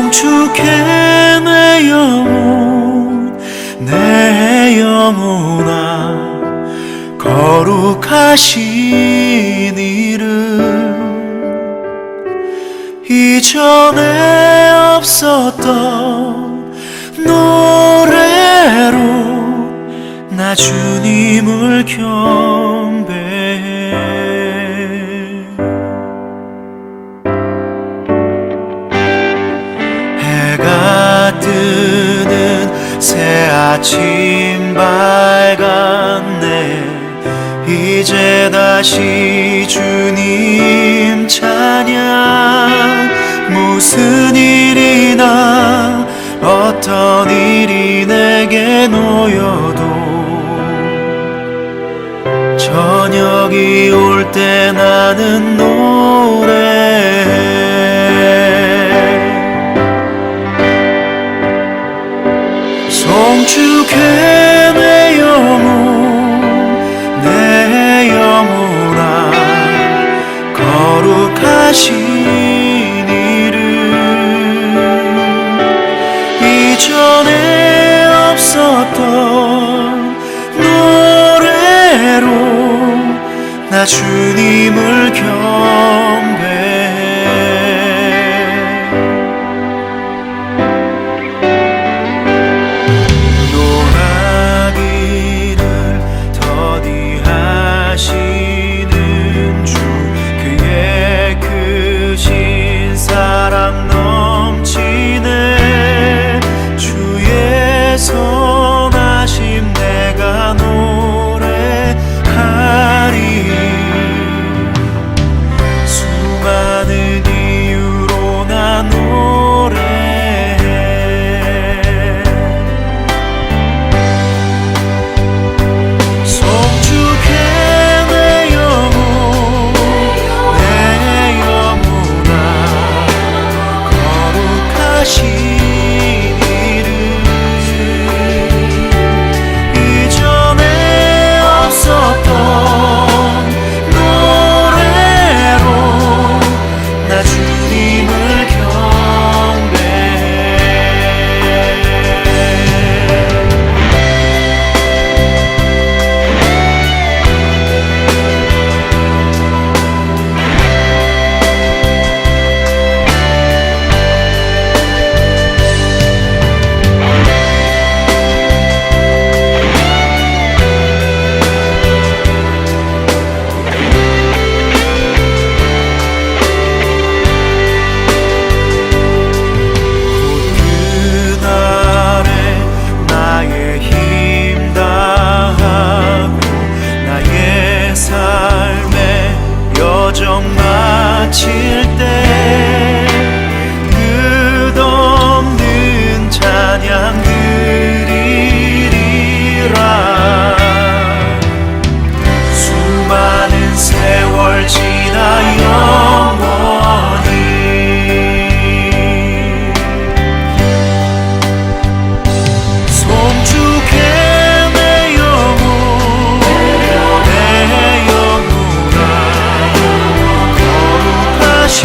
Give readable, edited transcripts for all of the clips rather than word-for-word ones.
송축해 내 영혼 내 영혼아 거룩하신 이름 이전에 없었던 노래로 나 주님을 경배해 해가 뜨는 새 아침 밝았네 이제 다시 주님 찬양 무슨 일이나 어떤 일이 내게 놓여도 저녁이 올 때 나는 노래해 송축해 내 영혼 내 영혼아 거룩하신 이름 이전에 없었던 노래로 나 주님을 경배해 노하기를 더디하시는 주 그의 크신 사랑 넘치네 주의 선하심 내가 노래하리 수많은 이유로 나 노래해 송축해 내 영혼 내 영혼아 거룩하신 이름 이전에 없었던 노래로 나 주님을 경배해 그날에 나의 힘 다하고 나의 삶의 여정 마칠 때 끝없는 찬양 드리리라 수많은 세월 지나 영원히 송축해 내 영혼 내 영혼아 거룩하신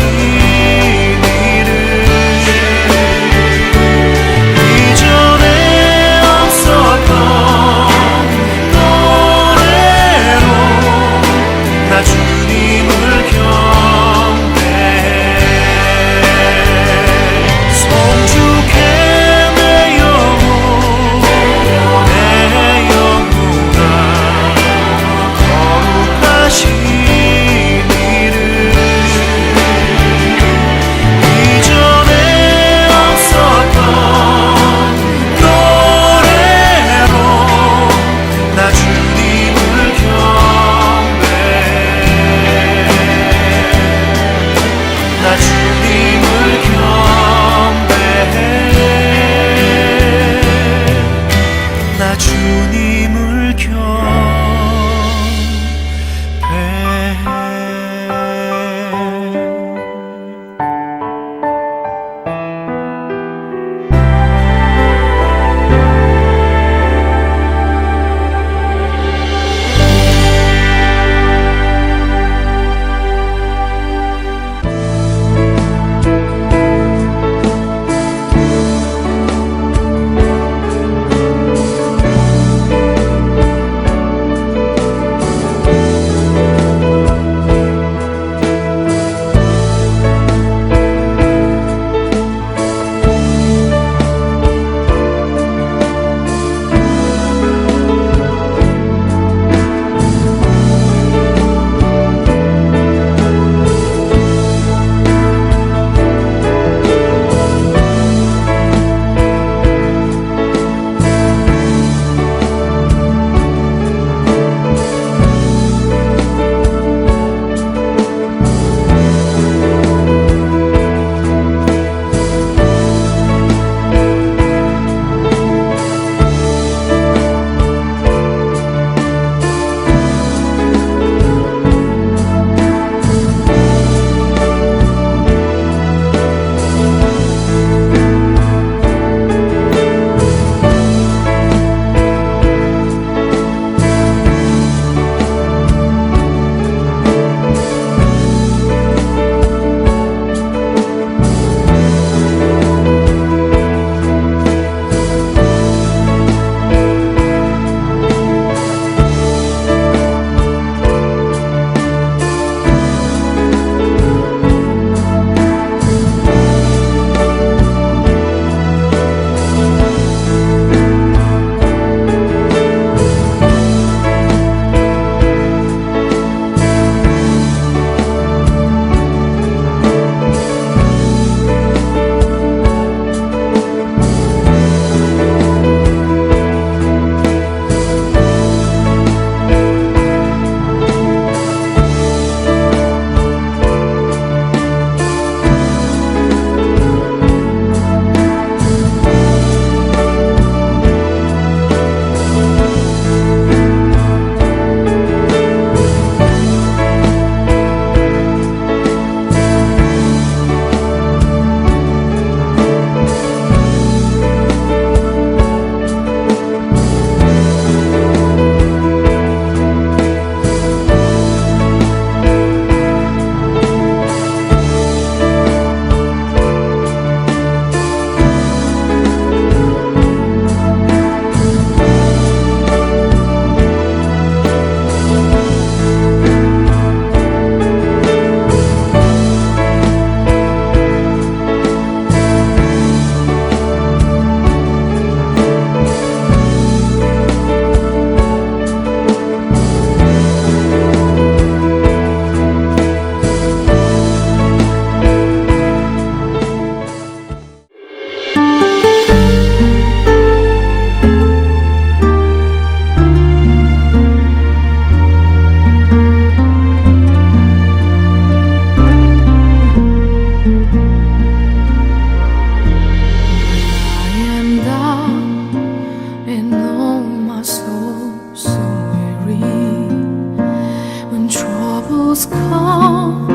come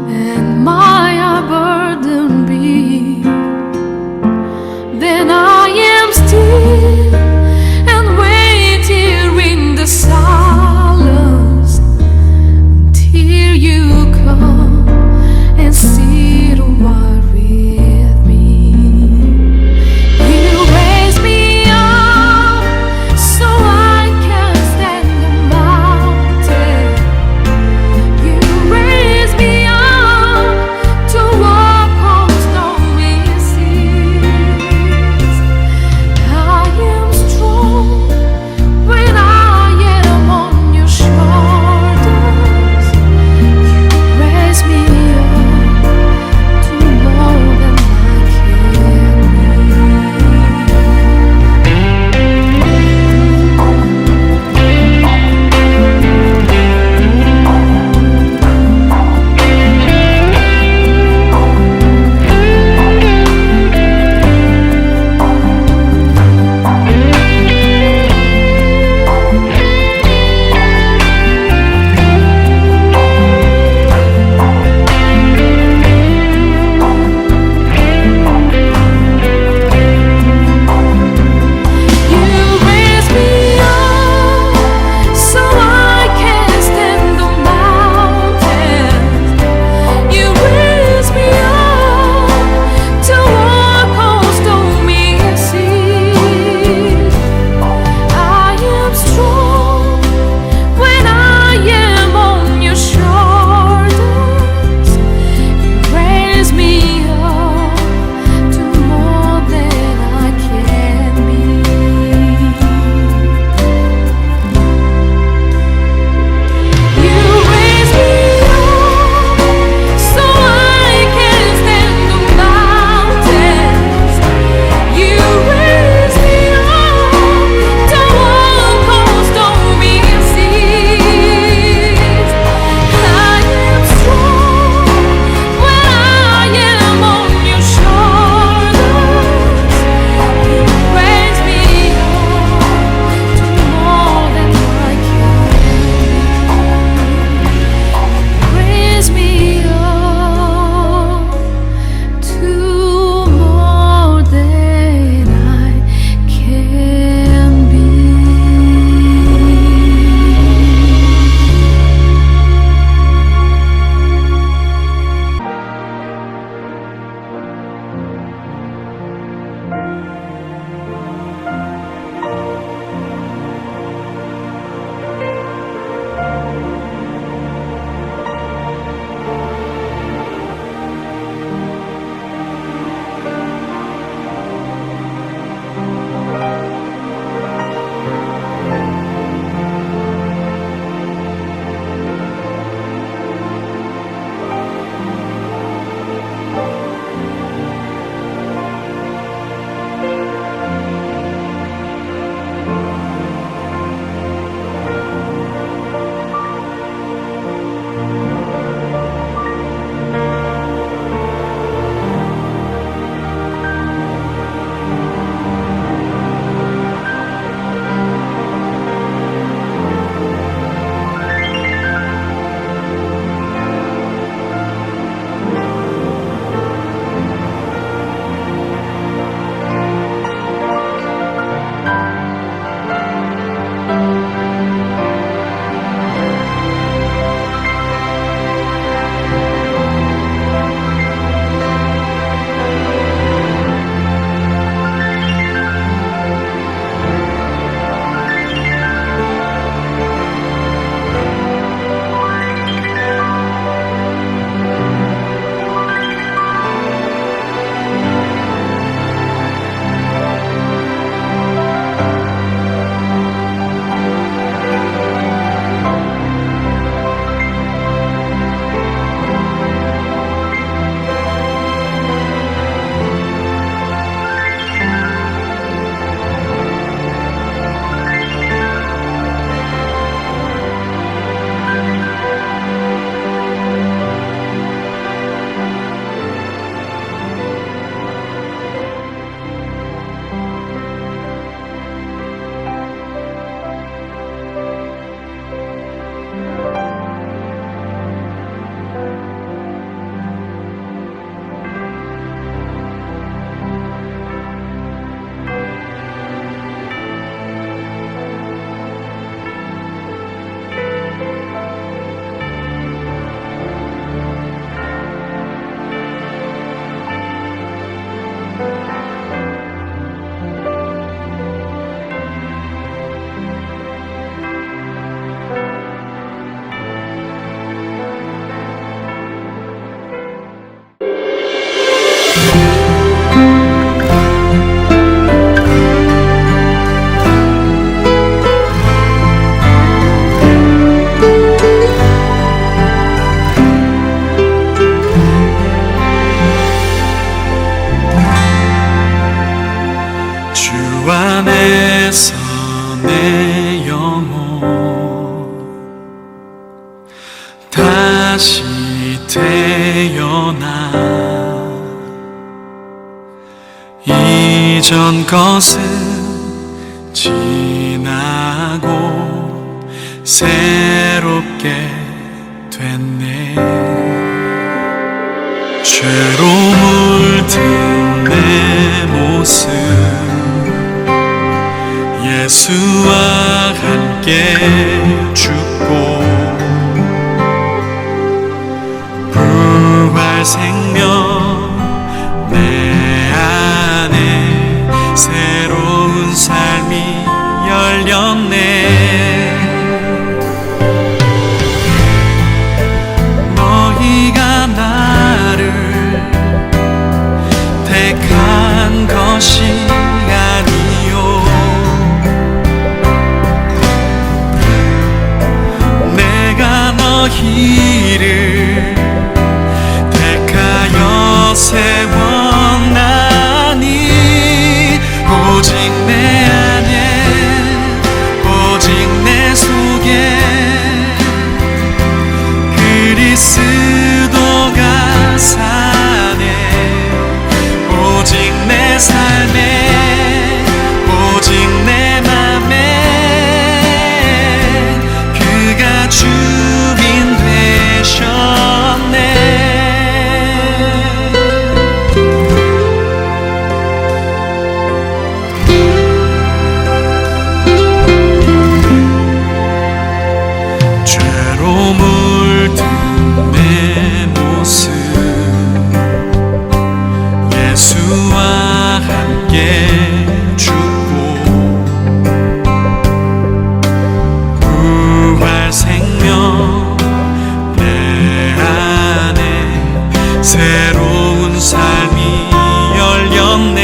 and my burden be, then I am still and wait here in the silence till you come and sit a while with me. You raise me up so I can stand the mountain. You raise 태어나 이전 것은 지나고 새롭게 됐네. 죄로 물든 내 모습 예수와 함께 죽고 부활 생명 내 안에 새로운 삶이 열렸네. 너희가 나를 택한 것이 아니요 내가 너희를 택하여 세웠나니 오직 내 안에 오직 내 속에 그리스도가 사네. 오직 내 삶에 오직 내 맘에 그가 주인 되셨네. 죄로 물든 내 모습 예수와 함께 죽고 부활 생명 내 안에 새로운 삶이 열렸네.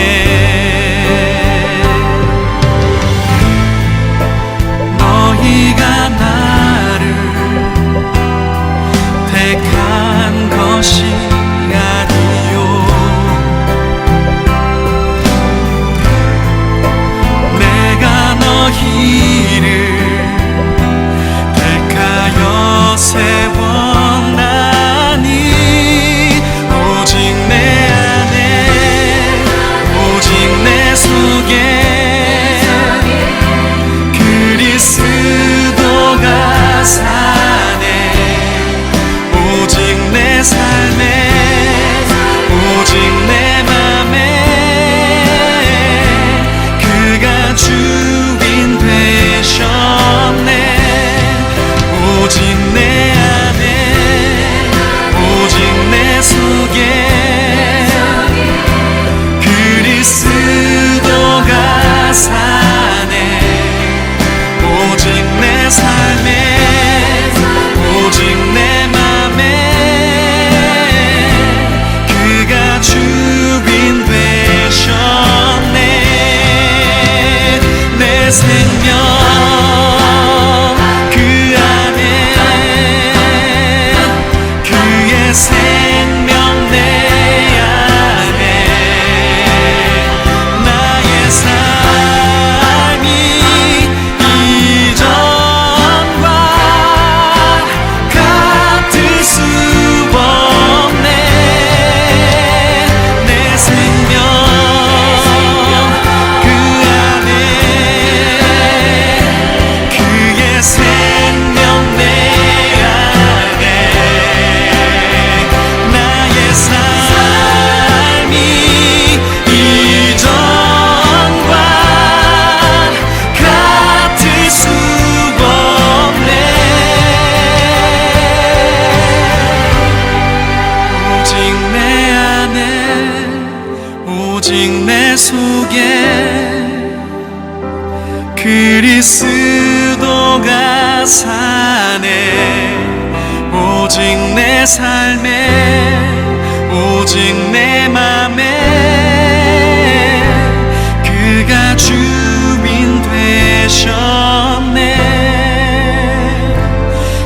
너희가 나를 택한 것이 아니요 내가 너희를 택하여 세웠나니 오직 내 안에 오직 내 속에 그리스도가 사네. 오직 내 삶에 오직 내 맘에 그가 주인 되셨네. 오직 내 안에 오직 내 속에 그리스도가 사네. 오직 내 삶에 오직 내 맘에 그가 주인 되셨네. 내 생명 그 안에 그의 생명 내 안에 나의 삶이 이전과 같을 수 없네. 내 생명 그 안에 그의 생명 내 안에 나의 삶이 이전과 같을 수 없네. 오직 내 안에 오직 내 속에 그리스도가 사네. 오직 내 삶에 오직 내 맘에 그가 주인 되셨네.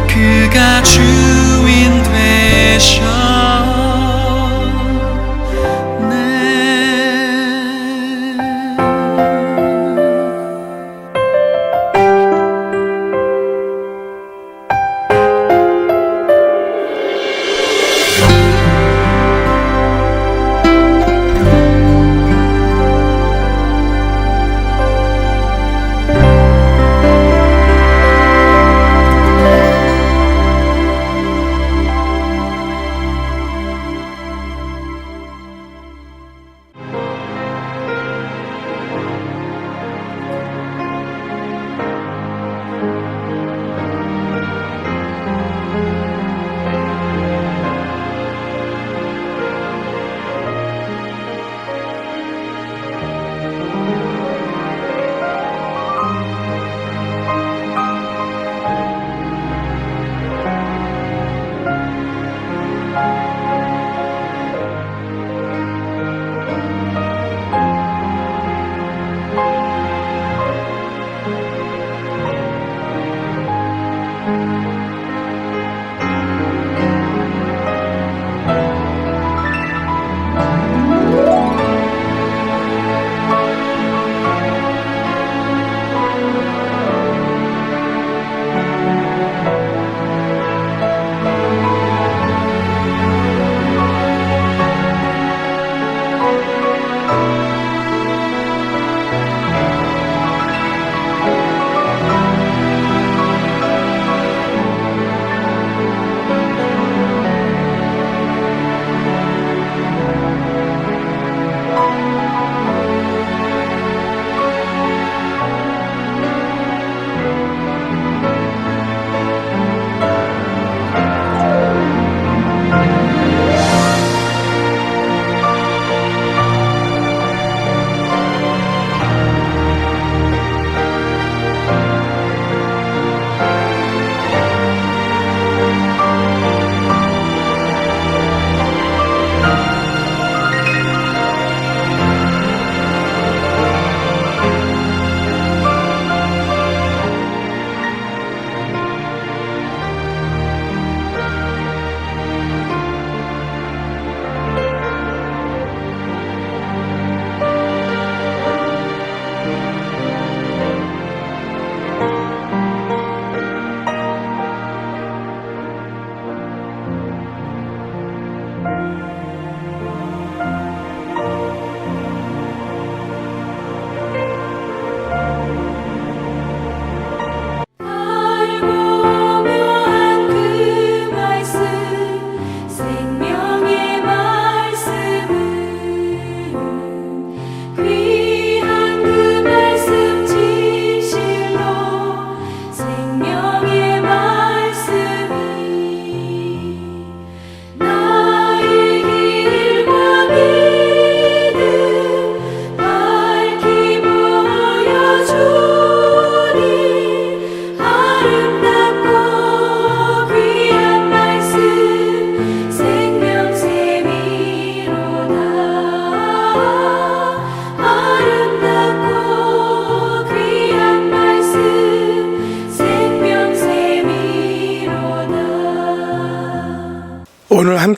그가 주인 되셨네.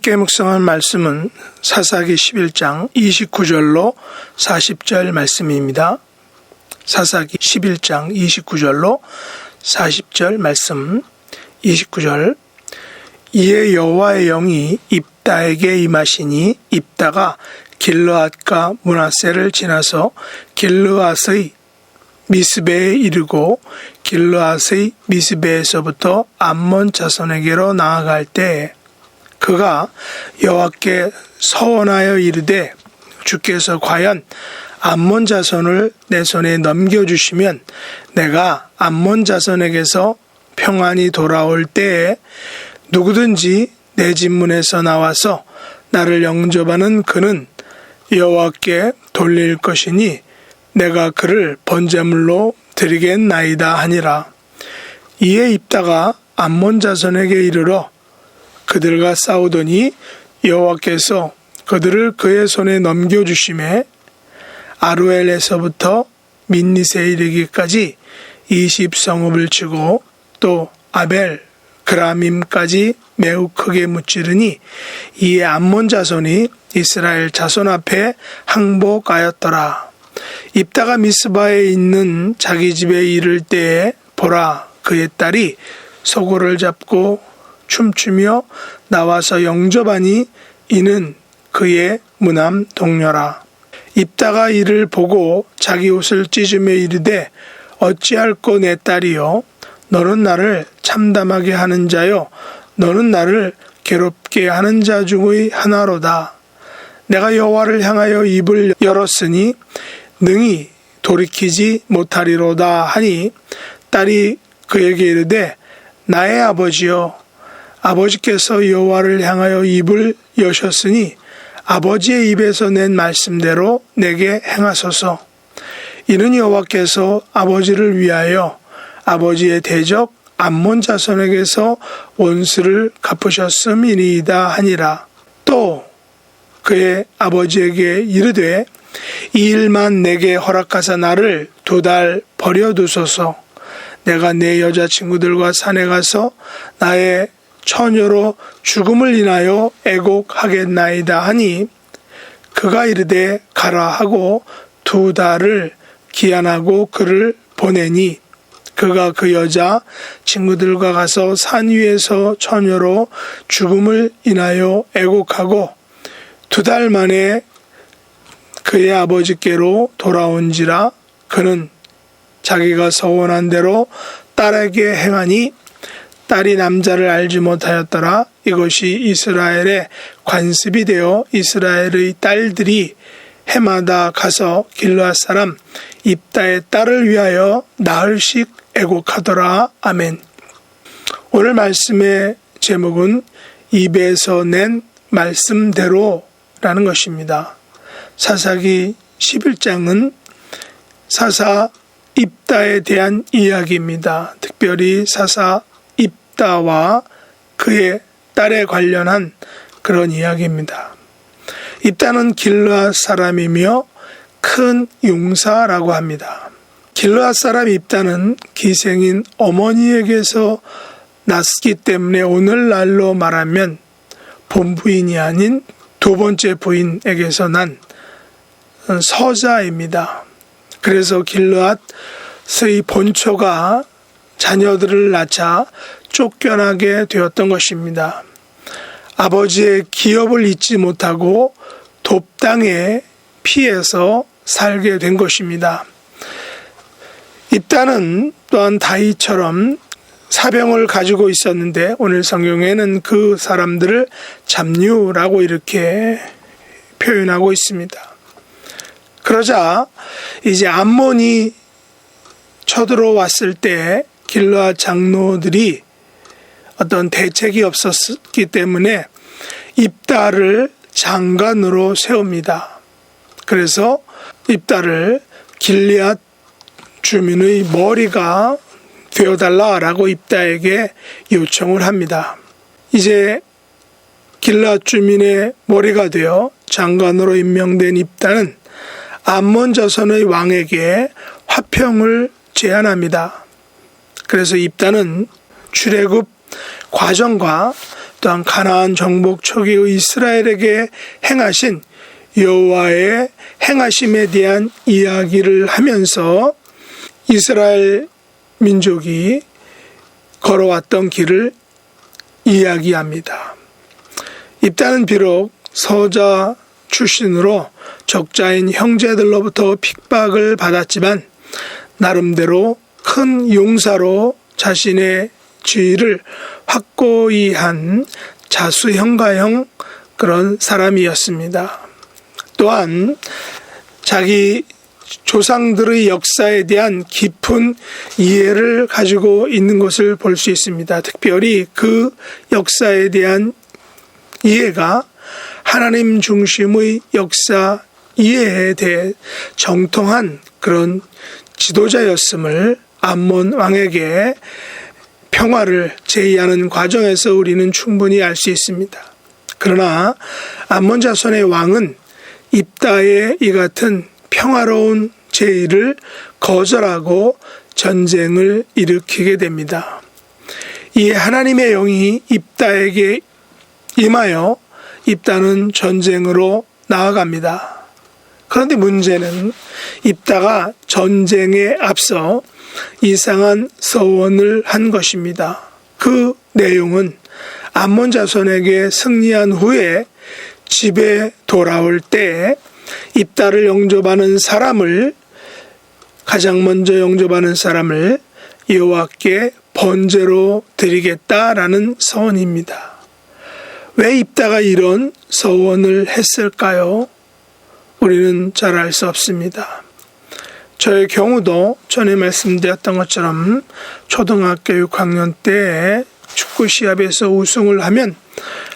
함께 묵상할 말씀은 사사기 11장 29절로 40절 말씀입니다. 사사기 11장 29절로 40절 말씀. 29절. 이에 여호와의 영이 입다에게 임하시니 입다가 길르앗과 므낫세를 지나서 길르앗의 미스베에 이르고 길르앗의 미스베에서부터 암몬 자손에게로 나아갈 때에 그가 여호와께 서원하여 이르되 주께서 과연 암몬 자손을 내 손에 넘겨주시면 내가 암몬 자손에게서 평안히 돌아올 때에 누구든지 내 집 문에서 나와서 나를 영접하는 그는 여호와께 돌릴 것이니 내가 그를 번제물로 드리겠나이다 하니라. 이에 입다가 암몬 자손에게 이르러 그들과 싸우더니 여호와께서 그들을 그의 손에 넘겨주심에 아루엘에서부터 민닛에 이르기까지 20성읍을 치고 또 아벨 그라밈까지 매우 크게 무찌르니 이에 암몬 자손이 이스라엘 자손 앞에 항복하였더라. 입다가 미스바에 있는 자기 집에 이를 때에 보라 그의 딸이 소고를 잡고 춤추며 나와서 영접하니 이는 그의 무남 동료라. 입다가 이를 보고 자기 옷을 찢으며 이르되 어찌할꼬 내 딸이여 너는 나를 참담하게 하는 자요 너는 나를 괴롭게 하는 자 중의 하나로다. 내가 여호와를 향하여 입을 열었으니 능히 돌이키지 못하리로다 하니 딸이 그에게 이르되 나의 아버지여 아버지께서 여호와를 향하여 입을 여셨으니 아버지의 입에서 낸 말씀대로 내게 행하소서. 이는 여호와께서 아버지를 위하여 아버지의 대적 암몬 자손에게서 원수를 갚으셨음이니이다 하니라. 또 그의 아버지에게 이르되 이 일만 내게 허락하사 나를 2달 버려두소서. 내가 내 여자친구들과 산에 가서 나의 처녀로 죽음을 인하여 애곡하겠나이다 하니 그가 이르되 가라 하고 2달을 기한하고 그를 보내니 그가 그 여자 친구들과 가서 산 위에서 처녀로 죽음을 인하여 애곡하고 2달 만에 그의 아버지께로 돌아온지라. 그는 자기가 서원한 대로 딸에게 행하니 딸이 남자를 알지 못하였더라. 이것이 이스라엘의 관습이 되어 이스라엘의 딸들이 해마다 가서 길르앗 사람 입다의 딸을 위하여 나흘씩 애곡하더라. 아멘. 오늘 말씀의 제목은 입에서 낸 말씀대로라는 것입니다. 사사기 11장은 사사 입다에 대한 이야기입니다. 특별히 사사 입다와 그의 딸에 관련한 그런 이야기입니다. 입다는 길르앗 사람이며 큰 용사라고 합니다. 길르앗 사람 입다는 기생인 어머니에게서 났기 때문에 오늘날로 말하면 본부인이 아닌 2번째 부인에게서 난 서자입니다. 그래서 길르앗의 본초가 자녀들을 낳자 쫓겨나게 되었던 것입니다. 아버지의 기업을 잊지 못하고 돕당에 피해서 살게 된 것입니다. 입다는 또한 다윗처럼 사병을 가지고 있었는데 오늘 성경에는 그 사람들을 잡류라고 이렇게 표현하고 있습니다. 그러자 이제 암몬이 쳐들어왔을 때 길르앗 장로들이 어떤 대책이 없었기 때문에 입다를 장관으로 세웁니다. 그래서 입다를 길르앗 주민의 머리가 되어달라라고 입다에게 요청을 합니다. 이제 길르앗 주민의 머리가 되어 장관으로 임명된 입다는 암몬 자손의 왕에게 화평을 제안합니다. 그래서 입다는 출애굽 과정과 또한 가나안 정복 초기의 이스라엘에게 행하신 여호와의 행하심에 대한 이야기를 하면서 이스라엘 민족이 걸어왔던 길을 이야기합니다. 입다는 비록 서자 출신으로 적자인 형제들로부터 핍박을 받았지만 나름대로 큰 용사로 자신의 지위를 확고히 한 자수형가형 그런 사람이었습니다. 또한 자기 조상들의 역사에 대한 깊은 이해를 가지고 있는 것을 볼 수 있습니다. 특별히 그 역사에 대한 이해가 하나님 중심의 역사 이해에 대해 정통한 그런 지도자였음을 암몬 왕에게 평화를 제의하는 과정에서 우리는 충분히 알 수 있습니다. 그러나 암몬 자손의 왕은 입다의 이 같은 평화로운 제의를 거절하고 전쟁을 일으키게 됩니다. 이 하나님의 영이 입다에게 임하여 입다는 전쟁으로 나아갑니다. 그런데 문제는 입다가 전쟁에 앞서 이상한 서원을 한 것입니다. 그 내용은 암몬 자손에게 승리한 후에 집에 돌아올 때 입다를 영접하는 사람을 가장 먼저 영접하는 사람을 여호와께 번제로 드리겠다라는 서원입니다. 왜 입다가 이런 서원을 했을까요? 우리는 잘 알 수 없습니다. 저의 경우도 전에 말씀드렸던 것처럼 초등학교 6학년 때 축구 시합에서 우승을 하면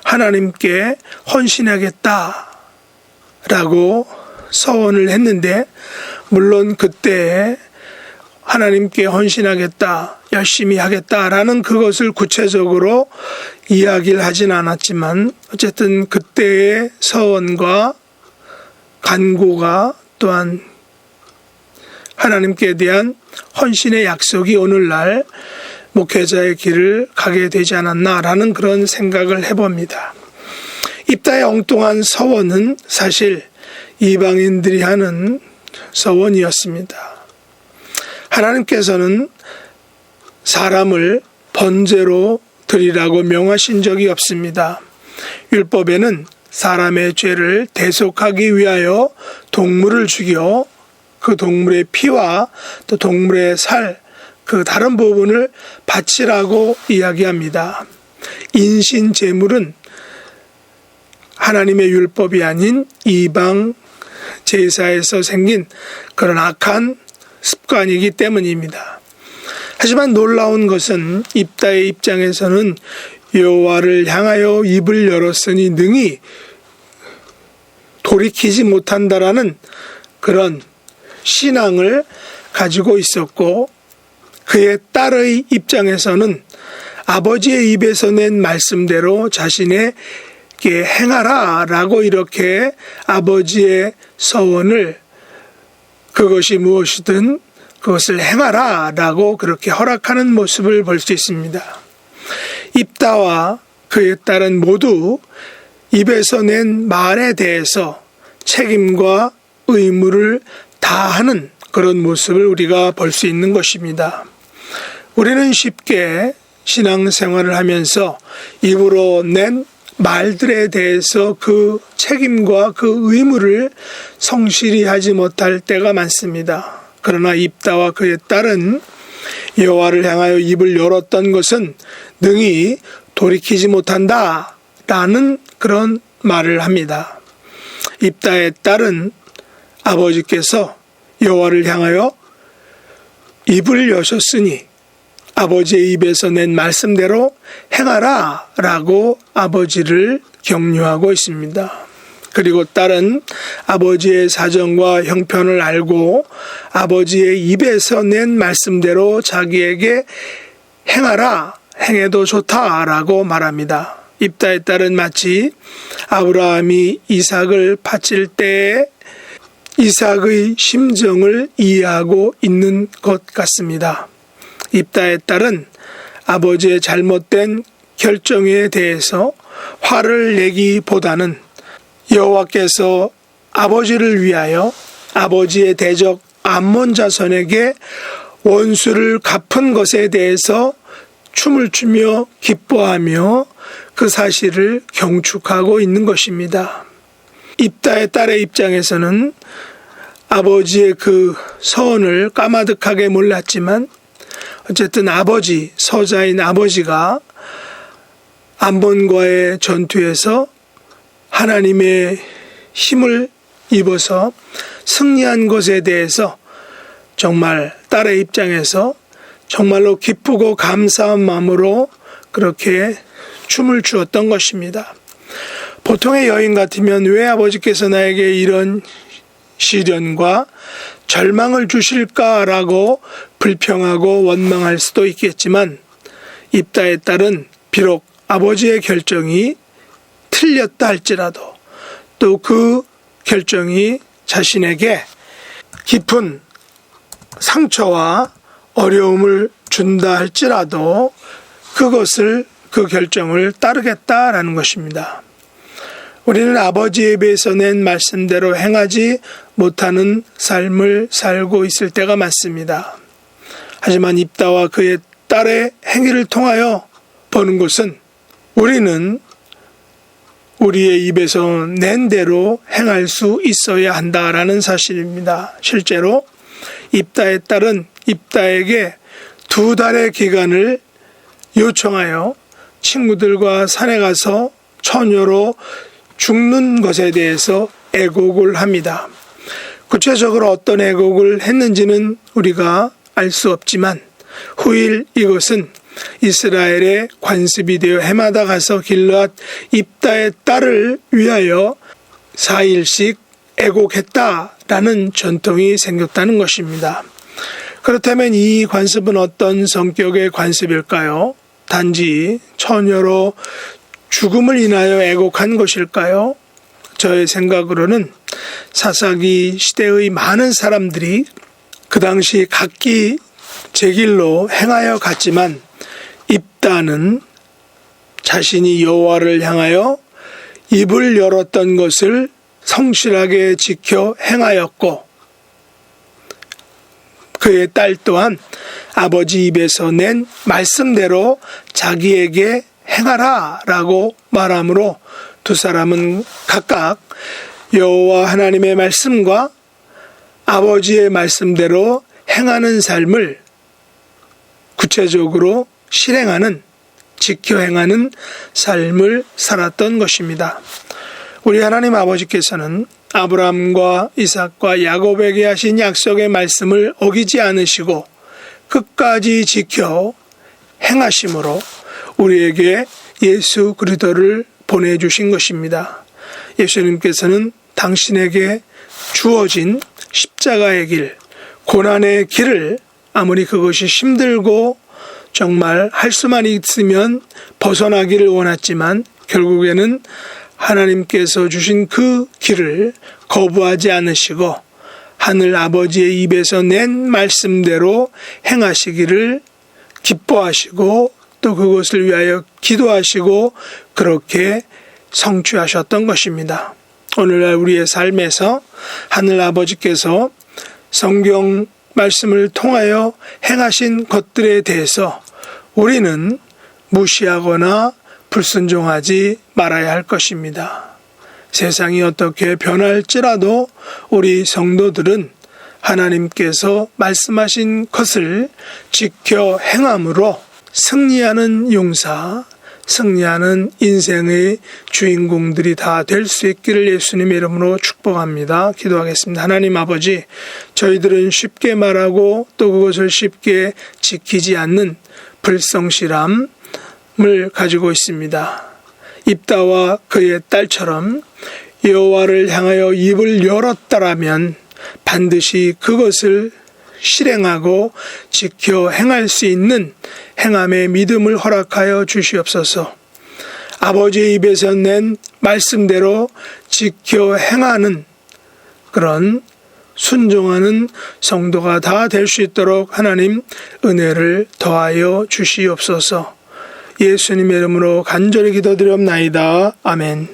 하나님께 헌신하겠다라고 서원을 했는데, 물론 그때 하나님께 헌신하겠다, 열심히 하겠다라는 그것을 구체적으로 이야기를 하진 않았지만 어쨌든 그때의 서원과 간구가 또한 하나님께 대한 헌신의 약속이 오늘날 목회자의 길을 가게 되지 않았나라는 그런 생각을 해봅니다. 입다의 엉뚱한 서원은 사실 이방인들이 하는 서원이었습니다. 하나님께서는 사람을 번제로 드리라고 명하신 적이 없습니다. 율법에는 사람의 죄를 대속하기 위하여 동물을 죽여 그 동물의 피와 또 동물의 살, 그 다른 부분을 바치라고 이야기합니다. 인신 제물은 하나님의 율법이 아닌 이방 제사에서 생긴 그런 악한 습관이기 때문입니다. 하지만 놀라운 것은 입다의 입장에서는 여호와를 향하여 입을 열었으니 능히 돌이키지 못한다라는 그런 신앙을 가지고 있었고, 그의 딸의 입장에서는 아버지의 입에서 낸 말씀대로 자신에게 행하라 라고 이렇게 아버지의 서원을, 그것이 무엇이든 그것을 행하라 라고 그렇게 허락하는 모습을 볼 수 있습니다. 입다와 그의 딸은 모두 입에서 낸 말에 대해서 책임과 의무를 다하는 그런 모습을 우리가 볼 수 있는 것입니다. 우리는 쉽게 신앙생활을 하면서 입으로 낸 말들에 대해서 그 책임과 그 의무를 성실히 하지 못할 때가 많습니다. 그러나 입다와 그의 딸은 여호와를 향하여 입을 열었던 것은 능히 돌이키지 못한다 라는 그런 말을 합니다. 입다의 딸은 아버지께서 여호와를 향하여 입을 여셨으니 아버지의 입에서 낸 말씀대로 행하라 라고 아버지를 격려하고 있습니다. 그리고 딸은 아버지의 사정과 형편을 알고 아버지의 입에서 낸 말씀대로 자기에게 행하라, 행해도 좋다라고 말합니다. 입다의 딸은 마치 아브라함이 이삭을 바칠 때에 이삭의 심정을 이해하고 있는 것 같습니다. 입다의 딸은 아버지의 잘못된 결정에 대해서 화를 내기보다는 여호와께서 아버지를 위하여 아버지의 대적 암몬 자손에게 원수를 갚은 것에 대해서 춤을 추며 기뻐하며 그 사실을 경축하고 있는 것입니다. 입다의 딸의 입장에서는 아버지의 그 서원을 까마득하게 몰랐지만 어쨌든 아버지, 서자인 아버지가 암몬과의 전투에서 하나님의 힘을 입어서 승리한 것에 대해서 정말 딸의 입장에서 정말로 기쁘고 감사한 마음으로 그렇게 춤을 추었던 것입니다. 보통의 여인 같으면 왜 아버지께서 나에게 이런 시련과 절망을 주실까라고 불평하고 원망할 수도 있겠지만 입다의 딸은 비록 아버지의 결정이 틀렸다 할지라도 또 그 결정이 자신에게 깊은 상처와 어려움을 준다 할지라도 그 결정을 따르겠다라는 것입니다. 우리는 아버지의 입에서 낸 말씀대로 행하지 못하는 삶을 살고 있을 때가 많습니다. 하지만 입다와 그의 딸의 행위를 통하여 보는 것은 우리는 우리의 입에서 낸 대로 행할 수 있어야 한다라는 사실입니다. 실제로 입다의 딸은 입다에게 2달의 기간을 요청하여 친구들과 산에 가서 처녀로 죽는 것에 대해서 애곡을 합니다. 구체적으로 어떤 애곡을 했는지는 우리가 알 수 없지만 후일 이것은 이스라엘의 관습이 되어 해마다 가서 길르앗 입다의 딸을 위하여 4일씩 애곡했다라는 전통이 생겼다는 것입니다. 그렇다면 이 관습은 어떤 성격의 관습일까요? 단지 처녀로 죽음을 인하여 애곡한 것일까요? 저의 생각으로는 사사기 시대의 많은 사람들이 그 당시 각기 제 길로 행하여 갔지만 입다는 자신이 여호와를 향하여 입을 열었던 것을 성실하게 지켜 행하였고 그의 딸 또한 아버지 입에서 낸 말씀대로 자기에게 행하라 라고 말하므로 두 사람은 각각 여호와 하나님의 말씀과 아버지의 말씀대로 행하는 삶을 구체적으로 실행하는, 지켜 행하는 삶을 살았던 것입니다. 우리 하나님 아버지께서는 아브라함과 이삭과 야곱에게 하신 약속의 말씀을 어기지 않으시고 끝까지 지켜 행하심으로 우리에게 예수 그리스도를 보내주신 것입니다. 예수님께서는 당신에게 주어진 십자가의 길, 고난의 길을 아무리 그것이 힘들고 정말 할 수만 있으면 벗어나기를 원했지만 결국에는 하나님께서 주신 그 길을 거부하지 않으시고 하늘 아버지의 입에서 낸 말씀대로 행하시기를 기뻐하시고 또 그것을 위하여 기도하시고 그렇게 성취하셨던 것입니다. 오늘날 우리의 삶에서 하늘 아버지께서 성경 말씀을 통하여 행하신 것들에 대해서 우리는 무시하거나 불순종하지 말아야 할 것입니다. 세상이 어떻게 변할지라도 우리 성도들은 하나님께서 말씀하신 것을 지켜 행함으로 승리하는 용사, 승리하는 인생의 주인공들이 다 될 수 있기를 예수님의 이름으로 축복합니다. 기도하겠습니다. 하나님 아버지, 저희들은 쉽게 말하고 또 그것을 쉽게 지키지 않는 불성실함을 가지고 있습니다. 입다와 그의 딸처럼 여호와를 향하여 입을 열었다라면 반드시 그것을 실행하고 지켜 행할 수 있는 행함의 믿음을 허락하여 주시옵소서. 아버지의 입에서 낸 말씀대로 지켜 행하는 그런 순종하는 성도가 다 될 수 있도록 하나님 은혜를 더하여 주시옵소서. 예수님의 이름으로 간절히 기도드리옵나이다. 아멘.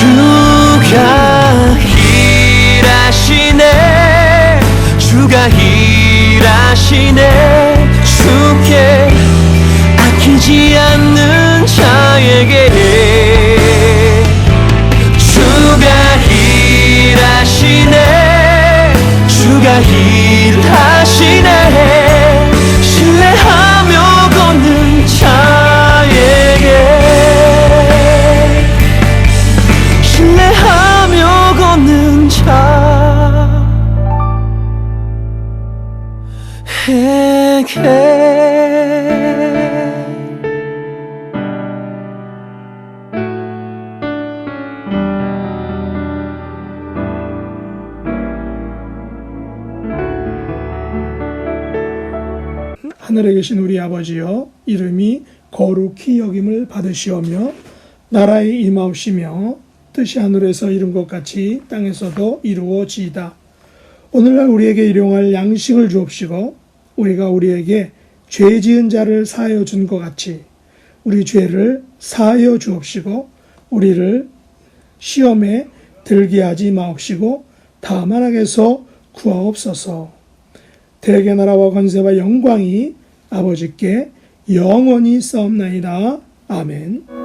주가 일하시네 주가 일하시네 주께 아끼지 않는 자에게 주가 일하시네 주가 일하시네 신뢰하며 걷는 자에게 신뢰하며 걷는 자에게 하늘에 계신 우리 아버지여, 이름이 거룩히 여김을 받으시오며 나라의 임하옵시며 뜻이 하늘에서 이룬 것 같이 땅에서도 이루어지이다. 오늘날 우리에게 일용할 양식을 주옵시고 우리가 우리에게 죄 지은 자를 사하여 준 것 같이 우리 죄를 사하여 주옵시고 우리를 시험에 들게 하지 마옵시고 다만 악에서 구하옵소서. 대개 나라와 권세와 영광이 아버지께 영원히 싸움나이다. 아멘.